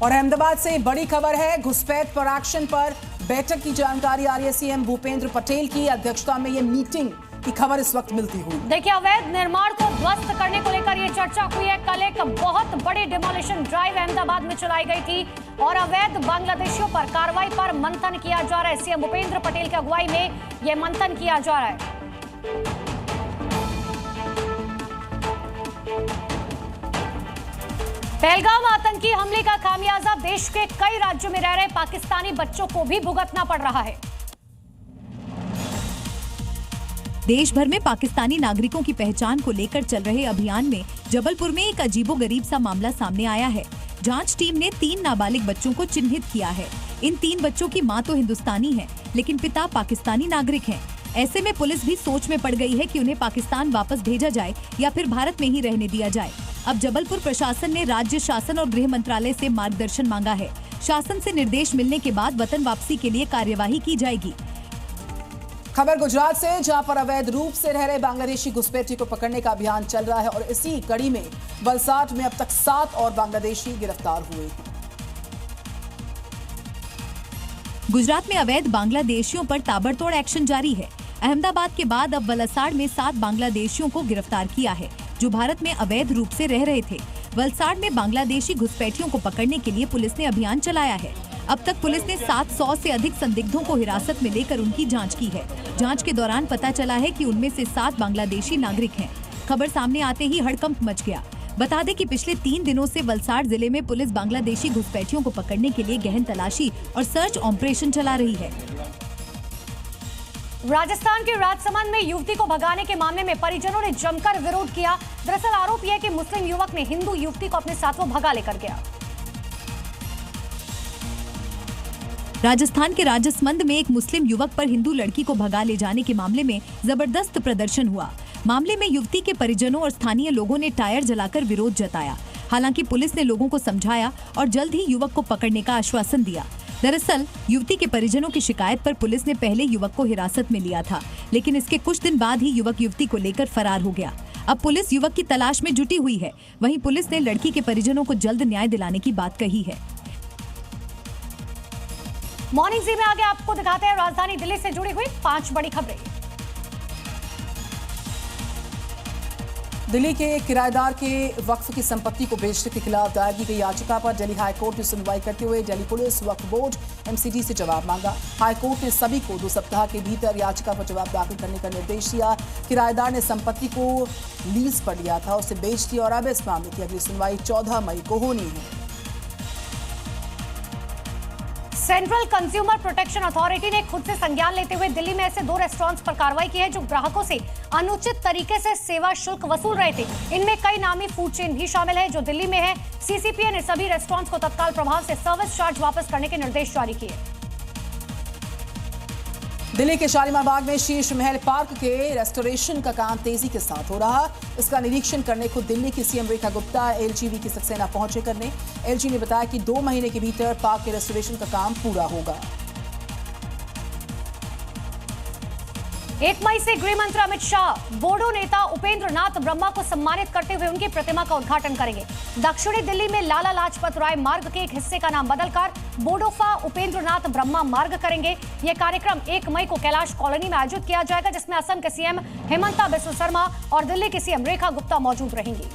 और अहमदाबाद से बड़ी खबर है, घुसपैठ पर एक्शन पर बैठक की जानकारी आ रही है। सीएम भूपेंद्र पटेल की अध्यक्षता में ये मीटिंग की खबर इस वक्त मिलती हुई। देखिए, अवैध निर्माण को ध्वस्त करने को लेकर ये चर्चा हुई है। कल एक बहुत बड़ी डिमोलिशन ड्राइव अहमदाबाद में चलाई गई थी और अवैध बांग्लादेशियों पर कार्रवाई पर मंथन किया जा रहा है। सीएम भूपेंद्र पटेल की अगुवाई में ये मंथन किया जा रहा है। पहलगाम आतंकी हमले का खामियाजा देश के कई राज्यों में रह रहे पाकिस्तानी बच्चों को भी भुगतना पड़ रहा है। देश भर में पाकिस्तानी नागरिकों की पहचान को लेकर चल रहे अभियान में जबलपुर में एक अजीबोगरीब सा मामला सामने आया है। जांच टीम ने 3 नाबालिग बच्चों को चिन्हित किया है। इन 3 बच्चों की मां तो हिंदुस्तानी है, लेकिन पिता पाकिस्तानी नागरिक हैं। ऐसे में पुलिस भी सोच में पड़ गई है कि उन्हें पाकिस्तान वापस भेजा जाए या फिर भारत में ही रहने दिया जाए। अब जबलपुर प्रशासन ने राज्य शासन और गृह मंत्रालय से मार्गदर्शन मांगा है। शासन से निर्देश मिलने के बाद वतन वापसी के लिए कार्यवाही की जाएगी। खबर गुजरात से, जहां पर अवैध रूप से रह रहे बांग्लादेशी घुसपैठी को पकड़ने का अभियान चल रहा है और इसी कड़ी में वलसाड में अब तक 7 और बांग्लादेशी गिरफ्तार हुए हैं। गुजरात में अवैध बांग्लादेशियों पर ताबड़तोड़ एक्शन जारी है। अहमदाबाद के बाद अब वलसाड में 7 बांग्लादेशियों को गिरफ्तार किया है, जो भारत में अवैध रूप से रह रहे थे। वलसाड में बांग्लादेशी घुसपैठियों को पकड़ने के लिए पुलिस ने अभियान चलाया है। अब तक पुलिस ने 700 से अधिक संदिग्धों को हिरासत में लेकर उनकी जांच की है। जांच के दौरान पता चला है कि उनमें से 7 बांग्लादेशी नागरिक हैं। खबर सामने आते ही हड़कंप मच गया। बता दें कि पिछले 3 दिनों से वलसाड जिले में पुलिस बांग्लादेशी घुसपैठियों को पकड़ने के लिए गहन तलाशी और सर्च ऑपरेशन चला रही है। राजस्थान के राजसमंद में युवती को भगाने के मामले में परिजनों ने जमकर विरोध किया। दरअसल आरोप यह है कि मुस्लिम युवक ने हिंदू युवती को अपने साथ वो भगा लेकर गया। राजस्थान के राजसमंद में एक मुस्लिम युवक पर हिंदू लड़की को भगा ले जाने के मामले में जबरदस्त प्रदर्शन हुआ। मामले में युवती के परिजनों और स्थानीय लोगों ने टायर जलाकर विरोध जताया। हालांकि पुलिस ने लोगों को समझाया और जल्द ही युवक को पकड़ने का आश्वासन दिया। दरअसल युवती के परिजनों की शिकायत पर पुलिस ने पहले युवक को हिरासत में लिया था, लेकिन इसके कुछ दिन बाद ही युवक युवती को लेकर फरार हो गया। अब पुलिस युवक की तलाश में जुटी हुई है। वहीं पुलिस ने लड़की के परिजनों को जल्द न्याय दिलाने की बात कही है। मॉर्निंग जी में आगे आपको दिखाते हैं राजधानी दिल्ली से जुड़ी हुई 5 बड़ी खबरें। दिल्ली के किराएदार के वक्फ की संपत्ति को बेचने के खिलाफ दायर की गई याचिका पर दिल्ली हाईकोर्ट ने सुनवाई करते हुए दिल्ली पुलिस, वक्फ बोर्ड, एमसीडी से जवाब मांगा। हाईकोर्ट ने सभी को 2 सप्ताह के भीतर याचिका पर जवाब दाखिल करने का निर्देश दिया। किराएदार ने संपत्ति को लीज पर लिया था, उसे बेच दिया और अब इस मामले की अगली सुनवाई 14 मई को होनी है। सेंट्रल कंज्यूमर प्रोटेक्शन अथॉरिटी ने खुद से संज्ञान लेते हुए दिल्ली में ऐसे 2 रेस्टोरेंट्स पर कार्रवाई की है जो ग्राहकों से अनुचित तरीके से सेवा शुल्क वसूल रहे थे। इनमें कई नामी फूड चेन भी शामिल है जो दिल्ली में है। सीसीपीए ने सभी रेस्टोरेंट्स को तत्काल प्रभाव से सर्विस चार्ज वापस करने के निर्देश जारी किए। दिल्ली के शालीमार बाग में शीश महल पार्क के रेस्टोरेशन का काम तेजी के साथ हो रहा। इसका निरीक्षण करने खुद दिल्ली की सीएम रेखा गुप्ता एलजीवी की सक्सेना पहुंचे करने। एलजी ने बताया कि 2 महीने के भीतर पार्क के रेस्टोरेशन का काम पूरा होगा। 1 मई से गृह मंत्री अमित शाह बोडो नेता उपेंद्र नाथ ब्रह्मा को सम्मानित करते हुए उनकी प्रतिमा का उद्घाटन करेंगे। दक्षिणी दिल्ली में लाला लाजपत राय मार्ग के एक हिस्से का नाम बदलकर बोडोफा उपेंद्र नाथ ब्रह्मा मार्ग करेंगे। यह कार्यक्रम 1 मई को कैलाश कॉलोनी में आयोजित किया जाएगा, जिसमें असम के सीएम हेमंता बिस्वा शर्मा और दिल्ली की सीएम रेखा गुप्ता मौजूद रहेंगी।